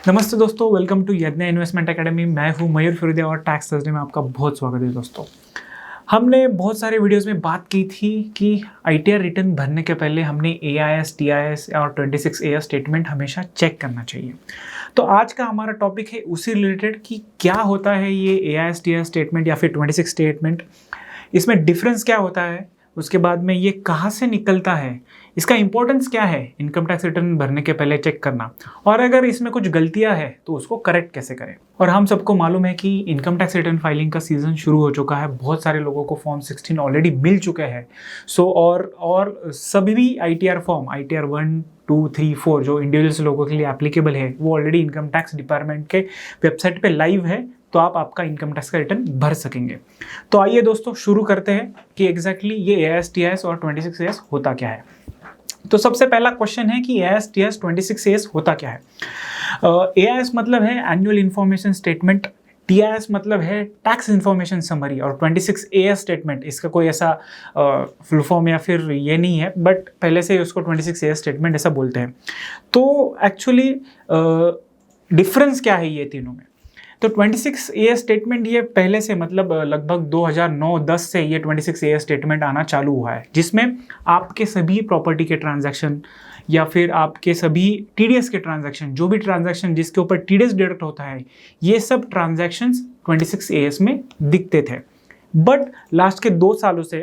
नमस्ते दोस्तों, welcome to यज्ञ इन्वेस्टमेंट एकेडमी। मैं हूं मयूर फिरोदिया और टैक्स थर्सडे में आपका बहुत स्वागत है। दोस्तों, हमने बहुत सारे वीडियोस में बात की थी कि आईटीआर रिटर्न भरने के पहले हमने एआईएस, टीआईएस और 26A स्टेटमेंट हमेशा चेक करना चाहिए। तो आज का हमारा टॉपिक है उसी रिलेटेड कि क्या होता है ये एआईएस, टीआईएस स्टेटमेंट या फिर 26 स्टेटमेंट, इसमें डिफरेंस क्या होता है, उसके बाद में ये कहाँ से निकलता है, इसका इंपॉर्टेंस क्या है इनकम टैक्स रिटर्न भरने के पहले चेक करना, और अगर इसमें कुछ गलतियां है तो उसको करेक्ट कैसे करें। और हम सबको मालूम है कि इनकम टैक्स रिटर्न फाइलिंग का सीजन शुरू हो चुका है। बहुत सारे लोगों को फॉर्म 16 ऑलरेडी मिल चुके हैं। और सभी आईटीआर फॉर्म, आईटीआर 1, 2, 3, 4 जो इंडिविजुअल्स लोगों के लिए एप्लीकेबल है वो ऑलरेडी इनकम टैक्स डिपार्टमेंट के वेबसाइट पे लाइव है, तो आप आपका इनकम टैक्स का रिटर्न भर सकेंगे। तो आइए दोस्तों शुरू करते हैं कि एग्जैक्टली ये एआईएस, टीआईएस और 26AS होता क्या है। तो सबसे पहला क्वेश्चन है कि एआईएस, टीआईएस, 26AS होता क्या है। एआईएस मतलब है एनुअल इंफॉर्मेशन स्टेटमेंट, टीआईएस मतलब है टैक्स इंफॉर्मेशन समरी, और 26AS स्टेटमेंट इसका कोई ऐसा फुल फॉर्म या फिर ये नहीं है, बट पहले से उसको 26AS स्टेटमेंट ऐसा बोलते हैं। तो एक्चुअली डिफरेंस क्या है ये तीनों में। तो 26AS स्टेटमेंट ये पहले से मतलब लगभग 2009-10 से ये 26AS स्टेटमेंट आना चालू हुआ है, जिसमें आपके सभी प्रॉपर्टी के ट्रांजैक्शन या फिर आपके सभी टीडीएस के ट्रांजैक्शन, जो भी ट्रांजैक्शन जिसके ऊपर टीडीएस डिडक्ट होता है, ये सब ट्रांजैक्शंस 26AS में दिखते थे। बट लास्ट के 2 सालों से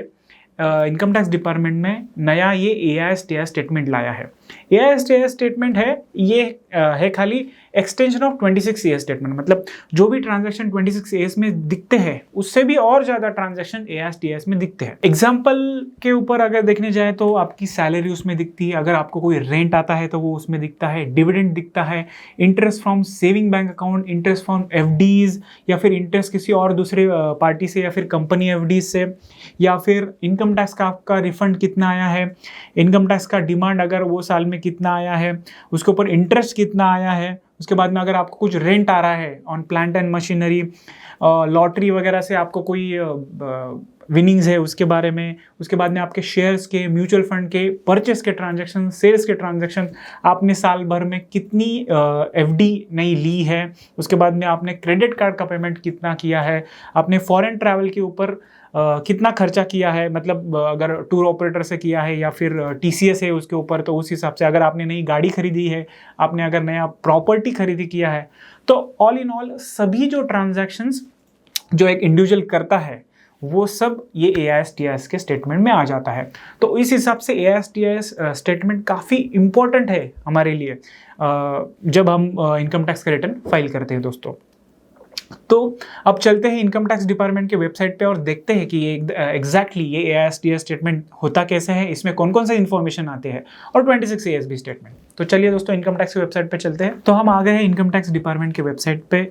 इनकम टैक्स डिपार्टमेंट में नया ये एआईएस, टीआईएस स्टेटमेंट लाया है। एआईएस, टीआईएस स्टेटमेंट है ये है खाली एक्सटेंशन ऑफ 26AS स्टेटमेंट, मतलब जो भी ट्रांजैक्शन 26AS में दिखते हैं उससे भी और ज़्यादा ट्रांजैक्शन एआईएस, टीआईएस में दिखते हैं। एग्जाम्पल के ऊपर अगर देखने जाए तो आपकी सैलरी उसमें दिखती है, अगर आपको कोई रेंट आता है तो वो उसमें दिखता है, डिविडेंड दिखता है, interest from saving bank account, interest from FDs या फिर इंटरेस्ट किसी और दूसरे पार्टी से या फिर कंपनी एफडीज से, या फिर इनकम टैक्स का आपका रिफंड कितना आया है, इनकम टैक्स का डिमांड अगर वो साल में कितना आया है, उसके ऊपर इंटरेस्ट कितना आया है, उसके बाद में अगर आपको कुछ रेंट आ रहा है on plant and machinery, lottery वगैरह से आपको कोई विनिंग्स है उसके बारे में, उसके बाद में आपके शेयर्स के, म्यूचुअल फंड के परचेस के ट्रांजैक्शन, सेल्स के ट्रांजैक्शन, आपने साल भर में कितनी एफडी नई ली है, उसके बाद में आपने क्रेडिट कार्ड का पेमेंट कितना किया है, आपने फॉरेन ट्रैवल के ऊपर कितना खर्चा किया है, मतलब अगर टूर ऑपरेटर से किया है या फिर टीसीएस है उसके ऊपर, तो उस हिसाब से अगर आपने नई गाड़ी खरीदी है, आपने अगर नया प्रॉपर्टी खरीदी किया है, तो ऑल इन ऑल सभी जो ट्रांजैक्शंस जो एक इंडिविजुअल करता है वो सब ये एआईएस, टीआईएस के स्टेटमेंट में आ जाता है। तो इस हिसाब से एआईएस, टीआईएस स्टेटमेंट काफ़ी इंपॉर्टेंट है हमारे लिए जब हम इनकम टैक्स का रिटर्न फाइल करते हैं दोस्तों। तो अब चलते हैं इनकम टैक्स डिपार्टमेंट के वेबसाइट पे और देखते हैं कि ये एग्जैक्टली ये एआईएस, टीआईएस स्टेटमेंट होता कैसे है, इसमें कौन कौन से इन्फॉर्मेशन आते हैं, और 26AS भी स्टेटमेंट। तो चलिए दोस्तों इनकम टैक्स की वेबसाइट पे चलते हैं। तो हम आ गए हैं इनकम टैक्स डिपार्टमेंट के वेबसाइट पे।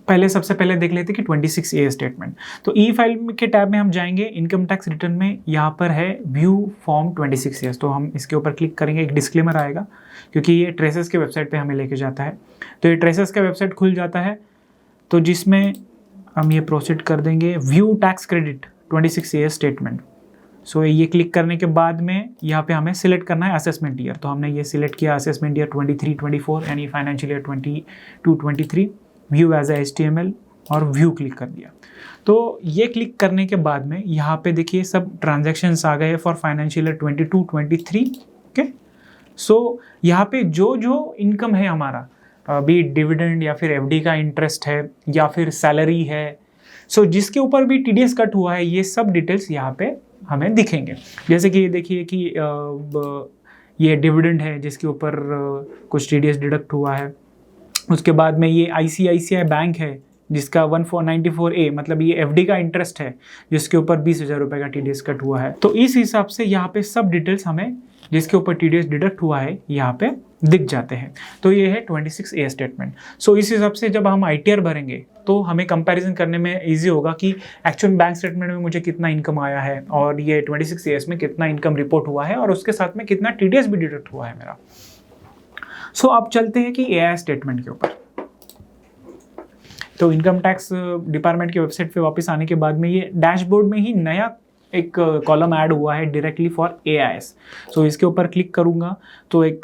सबसे पहले देख लेते हैं कि 26AS स्टेटमेंट। तो ई फाइल के टैब में हम जाएंगे, इनकम टैक्स रिटर्न में यहाँ पर है व्यू फॉर्म 26AS, तो हम इसके ऊपर क्लिक करेंगे। एक डिस्क्लेमर आएगा क्योंकि ये ट्रेसेस के वेबसाइट पे हमें लेके जाता है। तो ये ट्रेसेस का वेबसाइट खुल जाता है, तो जिसमें हम ये प्रोसीड कर देंगे view tax credit 26AS statement. So ये क्लिक करने के बाद में यहाँ पे हमें सिलेक्ट करना है असेसमेंट ईयर। तो हमने ये सिलेक्ट किया असेसमेंट ईयर 23-24 यानी financial year 22-23, view as a HTML और व्यू क्लिक कर दिया। तो ये क्लिक करने के बाद में यहाँ पे देखिए सब ट्रांजेक्शन्स आ गए फॉर फाइनेंशियल ईयर 22-23। ओके, सो यहाँ पे जो जो इनकम है हमारा, भी डिविडेंड या फिर एफडी का इंटरेस्ट है या फिर सैलरी है, सो जिसके ऊपर भी टीडीएस कट हुआ है, ये सब डिटेल्स यहाँ पे हमें दिखेंगे। जैसे कि ये देखिए कि ये डिविडेंड है जिसके ऊपर कुछ टीडीएस डिडक्ट हुआ है। उसके बाद में ये आईसीआईसीआई बैंक है जिसका 1494A, मतलब ये एफडी का इंटरेस्ट है जिसके ऊपर 20,000 रुपये का टीडीएस कट हुआ है। तो इस हिसाब से यहाँ पे सब डिटेल्स हमें जिसके ऊपर टीडीएस डिडक्ट हुआ है यहाँ पे दिख जाते हैं। तो ये है 26A स्टेटमेंट। सो इस हिसाब से जब हम आईटीआर भरेंगे तो हमें कंपैरिजन करने में इजी होगा कि एक्चुअल बैंक स्टेटमेंट में मुझे कितना इनकम आया है और ये 26AS में कितना इनकम रिपोर्ट हुआ है और उसके साथ में कितना टीडीएस भी डिडक्ट हुआ है मेरा। सो अब चलते हैं कि एआईएस स्टेटमेंट के ऊपर। तो इनकम टैक्स डिपार्टमेंट की वेबसाइट पे वापस आने के बाद में ये डैशबोर्ड में ही नया एक कॉलम ऐड हुआ है डायरेक्टली फॉर AIS। सो इसके ऊपर क्लिक करूँगा तो एक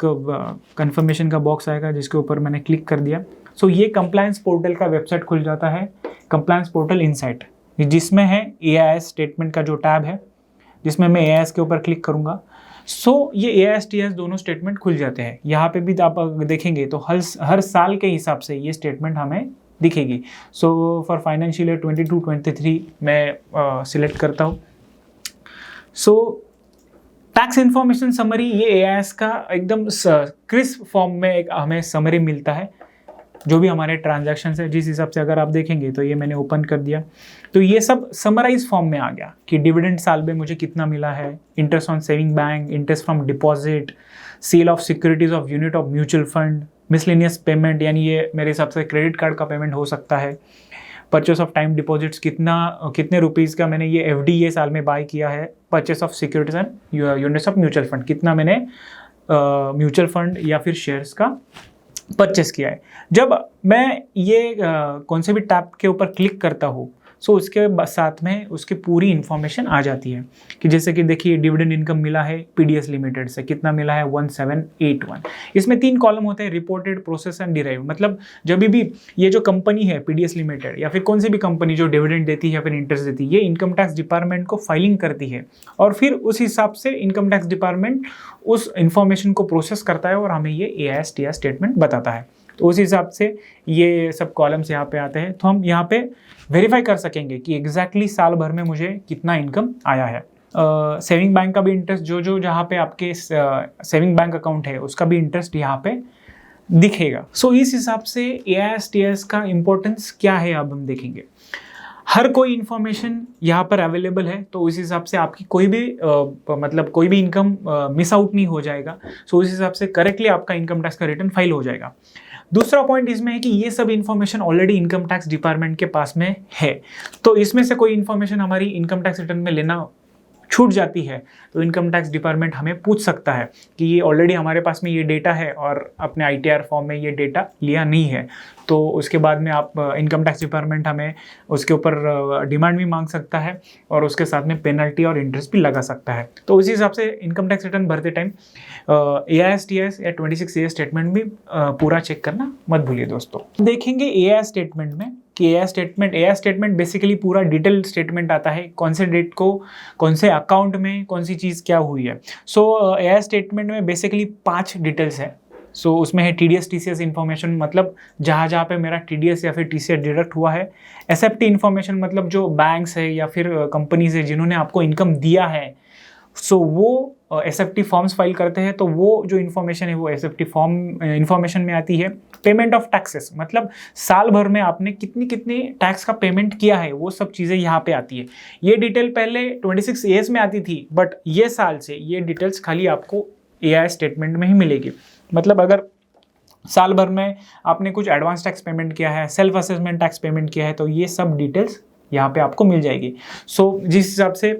कंफर्मेशन का बॉक्स आएगा जिसके ऊपर मैंने क्लिक कर दिया। सो ये कंप्लायंस पोर्टल का वेबसाइट खुल जाता है, कंप्लायंस पोर्टल इनसाइट, जिसमें है AIS स्टेटमेंट का जो टैब है, जिसमें मैं AIS के ऊपर क्लिक करूँगा। सो ये AIS TS दोनों स्टेटमेंट खुल जाते हैं। यहाँ पे भी आप देखेंगे तो हर साल के हिसाब से ये स्टेटमेंट हमें दिखेगी। सो फॉर फाइनेंशियल ईयर 22-23 मैं सिलेक्ट करता हूँ। सो टैक्स इन्फॉर्मेशन समरी, ये AIS का एकदम क्रिस्प फॉर्म में एक हमें समरी मिलता है, जो भी हमारे ट्रांजैक्शन है जिस हिसाब से अगर आप देखेंगे तो ये मैंने ओपन कर दिया तो ये सब समराइज फॉर्म में आ गया कि डिविडेंड साल में मुझे कितना मिला है, interest on saving bank, interest from deposit, sale of securities of unit of mutual fund, miscellaneous payment, यानी ये मेरे हिसाब से क्रेडिट कार्ड का पेमेंट हो सकता है, परचेस ऑफ टाइम डिपॉजिट्स, कितने रुपीज़ का मैंने ये FD ये साल में बाय किया है, purchase of securities and units of mutual fund, कितना मैंने म्यूचुअल फंड या फिर शेयर्स का परचेस किया है। जब मैं ये कौन से भी टैब के ऊपर क्लिक करता हूँ सो उसके साथ में उसकी पूरी इन्फॉर्मेशन आ जाती है कि जैसे कि देखिए डिविडेंड इनकम मिला है PDS लिमिटेड से, कितना मिला है 1781। इसमें 3 कॉलम होते हैं, रिपोर्टेड, प्रोसेस एंड डिराइव। मतलब जब भी ये जो कंपनी है PDS लिमिटेड या फिर कौन सी भी कंपनी जो डिविडेंड देती है या फिर इंटरेस्ट देती है, ये इनकम टैक्स डिपार्टमेंट को फाइलिंग करती है और फिर उस हिसाब से इनकम टैक्स डिपार्टमेंट उस इंफॉर्मेशन को प्रोसेस करता है और हमें ये AIS TS स्टेटमेंट बताता है। तो उस हिसाब से ये सब कॉलम्स यहाँ पे आते हैं, तो हम यहाँ पे वेरीफाई कर सकेंगे कि एग्जैक्टली साल भर में मुझे कितना इनकम आया है। सेविंग बैंक का भी इंटरेस्ट जो जहाँ पे आपके सेविंग बैंक अकाउंट है उसका भी इंटरेस्ट यहाँ पे दिखेगा। सो इस हिसाब से AIS TS का इम्पोर्टेंस क्या है अब हम देखेंगे। हर कोई इन्फॉर्मेशन यहाँ पर अवेलेबल है, तो उस हिसाब से आपकी कोई भी मतलब कोई भी इनकम मिस आउट नहीं हो जाएगा। सो उस हिसाब से करेक्टली आपका इनकम टैक्स का रिटर्न फाइल हो जाएगा। दूसरा पॉइंट इसमें है कि ये सब information already income tax department के पास में है, तो इसमें से कोई इन्फॉर्मेशन हमारी इनकम टैक्स रिटर्न में लेना छूट जाती है तो इनकम टैक्स डिपार्टमेंट हमें पूछ सकता है कि ये ऑलरेडी हमारे पास में ये डेटा है और अपने ITR फॉर्म में ये डेटा लिया नहीं है। तो उसके बाद में आप इनकम टैक्स डिपार्टमेंट हमें उसके ऊपर डिमांड भी मांग सकता है और उसके साथ में पेनल्टी और इंटरेस्ट भी लगा सकता है। तो उसी हिसाब से इनकम टैक्स रिटर्न भरते टाइम AIS TS या 26A स्टेटमेंट भी पूरा चेक करना मत भूलिए दोस्तों। देखेंगे AIS स्टेटमेंट में कि AIS स्टेटमेंट बेसिकली पूरा डिटेल स्टेटमेंट आता है, कौन से डेट को कौन से अकाउंट में कौन सी चीज़ क्या हुई है। सो AIS स्टेटमेंट में बेसिकली 5 डिटेल्स है। सो उसमें है TDS TCS इन्फॉर्मेशन, मतलब जहाँ पे मेरा TDS या फिर TCS डिडक्ट हुआ है। SFT इन्फॉर्मेशन, मतलब जो बैंक्स है या फिर कंपनीज है जिन्होंने आपको इनकम दिया है, सो वो SFT फॉर्म्स फाइल करते हैं, तो वो जो इन्फॉर्मेशन है वो SFT फॉर्म इन्फॉर्मेशन में आती है। पेमेंट ऑफ टैक्सेस, मतलब साल भर में आपने कितनी टैक्स का पेमेंट किया है, वो सब चीज़ें यहाँ पे आती है। ये डिटेल पहले 26AS में आती थी, बट ये साल से ये डिटेल्स खाली आपको AIS स्टेटमेंट में ही मिलेगी। मतलब अगर साल भर में आपने कुछ एडवांस टैक्स पेमेंट किया है, सेल्फ असेसमेंट टैक्स पेमेंट किया है, तो ये सब डिटेल्स यहाँ पे आपको मिल जाएगी। सो जिस हिसाब से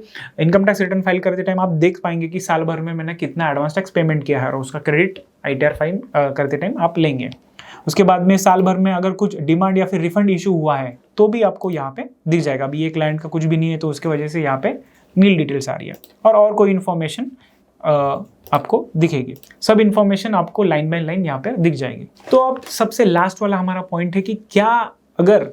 इनकम टैक्स रिटर्न फाइल करते टाइम आप देख पाएंगे कि साल भर में मैंने कितना एडवांस टैक्स पेमेंट किया है और उसका क्रेडिट ITR फाइल करते टाइम आप लेंगे। उसके बाद में साल भर में अगर कुछ डिमांड या फिर रिफंड इशू हुआ है तो भी आपको यहाँ पे दिख जाएगा। अभी ये क्लाइंट का कुछ भी नहीं है तो उसके वजह से यहाँ पे नील डिटेल्स आ रही है और कोई इन्फॉर्मेशन आपको दिखेगी। सब इन्फॉर्मेशन आपको लाइन बाय लाइन यहाँ पे दिख जाएगी। तो अब सबसे लास्ट वाला हमारा पॉइंट है कि क्या अगर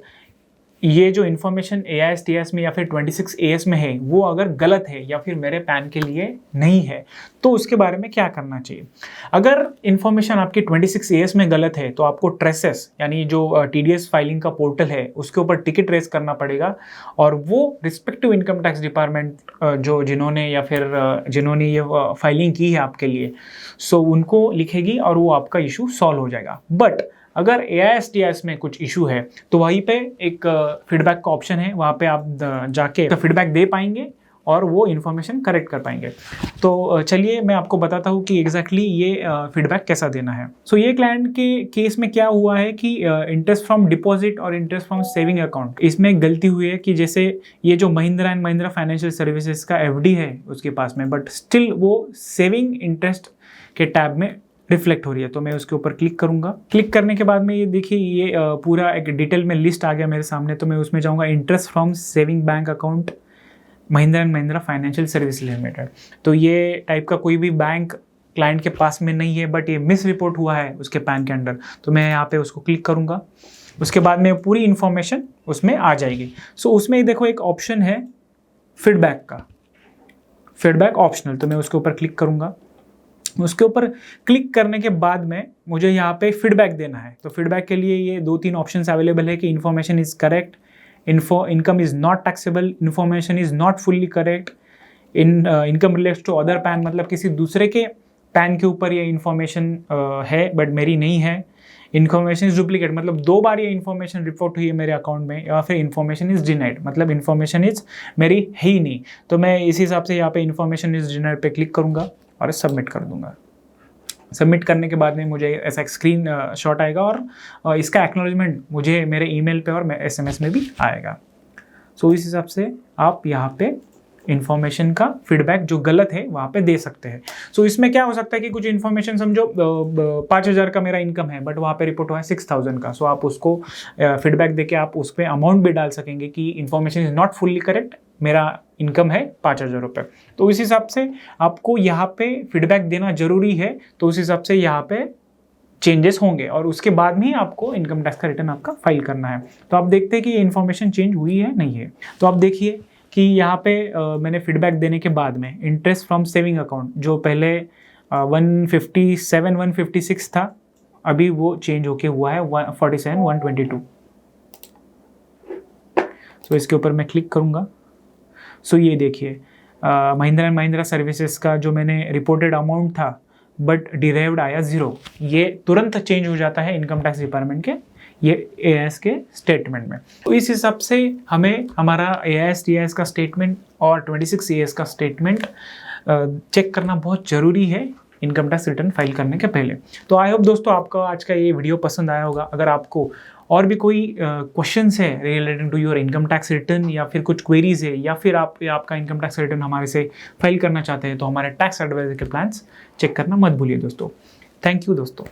ये जो इन्फॉर्मेशन AIS TS में या फिर 26AS में है वो अगर गलत है या फिर मेरे पैन के लिए नहीं है तो उसके बारे में क्या करना चाहिए। अगर इन्फॉर्मेशन आपकी 26AS में गलत है तो आपको ट्रेसेस यानी जो TDS फाइलिंग का पोर्टल है उसके ऊपर टिकट रेस करना पड़ेगा और वो रिस्पेक्टिव इनकम टैक्स डिपार्टमेंट जिन्होंने ये फाइलिंग की है आपके लिए, सो उनको लिखेगी और वो आपका इशू सॉल्व हो जाएगा। बट अगर AIS TS में कुछ इशू है तो वहीं पे एक फीडबैक का ऑप्शन है, वहाँ पे आप जाके फीडबैक दे पाएंगे और वो इन्फॉर्मेशन करेक्ट कर पाएंगे। तो चलिए मैं आपको बताता हूँ कि एग्जैक्टली ये फीडबैक कैसा देना है। सो ये क्लाइंट के केस में क्या हुआ है कि इंटरेस्ट फ्रॉम डिपॉजिट और इंटरेस्ट फ्रॉम सेविंग अकाउंट, इसमें गलती हुई है कि जैसे ये जो Mahindra and Mahindra financial services का FD है उसके पास में, बट स्टिल वो सेविंग इंटरेस्ट के टैब में रिफ्लेक्ट हो रही है। तो मैं उसके ऊपर क्लिक करूंगा। क्लिक करने के बाद में ये देखिए ये पूरा एक डिटेल में लिस्ट आ गया मेरे सामने। तो मैं उसमें जाऊंगा interest from saving bank account Mahindra and Mahindra financial service limited. तो ये टाइप का कोई भी बैंक क्लाइंट के पास में नहीं है, बट ये मिस रिपोर्ट हुआ है उसके पैन के अंडर, तो मैं यहाँ पे उसको क्लिक करूँगा। उसके बाद में पूरी इन्फॉर्मेशन उसमें आ जाएगी। सो उसमें देखो एक ऑप्शन है फीडबैक का, फीडबैक ऑप्शनल, तो मैं उसके ऊपर क्लिक करूँगा। उसके ऊपर क्लिक करने के बाद में मुझे यहाँ पे फीडबैक देना है। तो फीडबैक के लिए ये 2-3 ऑप्शंस अवेलेबल है कि information is correct, income is not taxable, information is not fully correct, income relates to other PAN, मतलब किसी दूसरे के पैन के ऊपर ये इन्फॉर्मेशन है बट मेरी नहीं है। इन्फॉर्मेशन इज डुप्लीकेट, मतलब 2 बार ये इन्फॉर्मेशन रिपोर्ट हुई है मेरे अकाउंट में, या फिर इन्फॉर्मेशन इज डिनाइड, मतलब इन्फॉर्मेशन इज मेरी है ही नहीं। तो मैं इस हिसाब से यहाँ पे इन्फॉर्मेशन इज डिनाइड पे क्लिक करूँगा और सबमिट कर दूंगा। सबमिट करने के बाद में मुझे ऐसा एक स्क्रीन शॉट आएगा और इसका एक्नॉलेजमेंट मुझे मेरे ईमेल पे और SMS में भी आएगा। सो इस हिसाब से आप यहाँ पे इन्फॉर्मेशन का फीडबैक जो गलत है वहाँ पे दे सकते हैं। सो इसमें क्या हो सकता है कि कुछ इन्फॉर्मेशन समझो 5,000 का मेरा इनकम है, बट वहाँ पे रिपोर्ट हुआ है 6,000 का। सो आप उसको फीडबैक देके आप उस पर अमाउंट भी डाल सकेंगे कि information is not fully correct, मेरा इनकम है 5,000 रुपये। तो इस हिसाब से आपको यहाँ पे फीडबैक देना जरूरी है। तो उस हिसाब से यहाँ पे चेंजेस होंगे और उसके बाद में ही आपको इनकम टैक्स का रिटर्न आपका फाइल करना है। तो आप देखते हैं कि ये इन्फॉर्मेशन चेंज हुई है नहीं है। तो आप देखिए कि यहाँ पे मैंने फीडबैक देने के बाद में इंटरेस्ट फ्रॉम सेविंग अकाउंट जो पहले 156 था, अभी वो चेंज होके हुआ है 147,122। सो इसके ऊपर मैं क्लिक करूँगा। सो ये देखिए महिंद्रा एंड महिंद्रा सर्विसेज का जो मैंने रिपोर्टेड अमाउंट था बट डिराइव्ड आया 0, ये तुरंत चेंज हो जाता है इनकम टैक्स डिपार्टमेंट के ये AIS के स्टेटमेंट में। तो इस हिसाब से हमें हमारा AIS TIS का स्टेटमेंट और 26 AS का स्टेटमेंट चेक करना बहुत ज़रूरी है इनकम टैक्स रिटर्न फाइल करने के पहले। तो आई होप दोस्तों आपका आज का ये वीडियो पसंद आया होगा। अगर आपको और भी कोई क्वेश्चंस है related to your income tax return या फिर कुछ क्वेरीज है या फिर आपका इनकम टैक्स रिटर्न हमारे से फाइल करना चाहते हैं तो हमारे टैक्स एडवाइजर के प्लान्स चेक करना मत भूलिए दोस्तों। थैंक यू दोस्तों।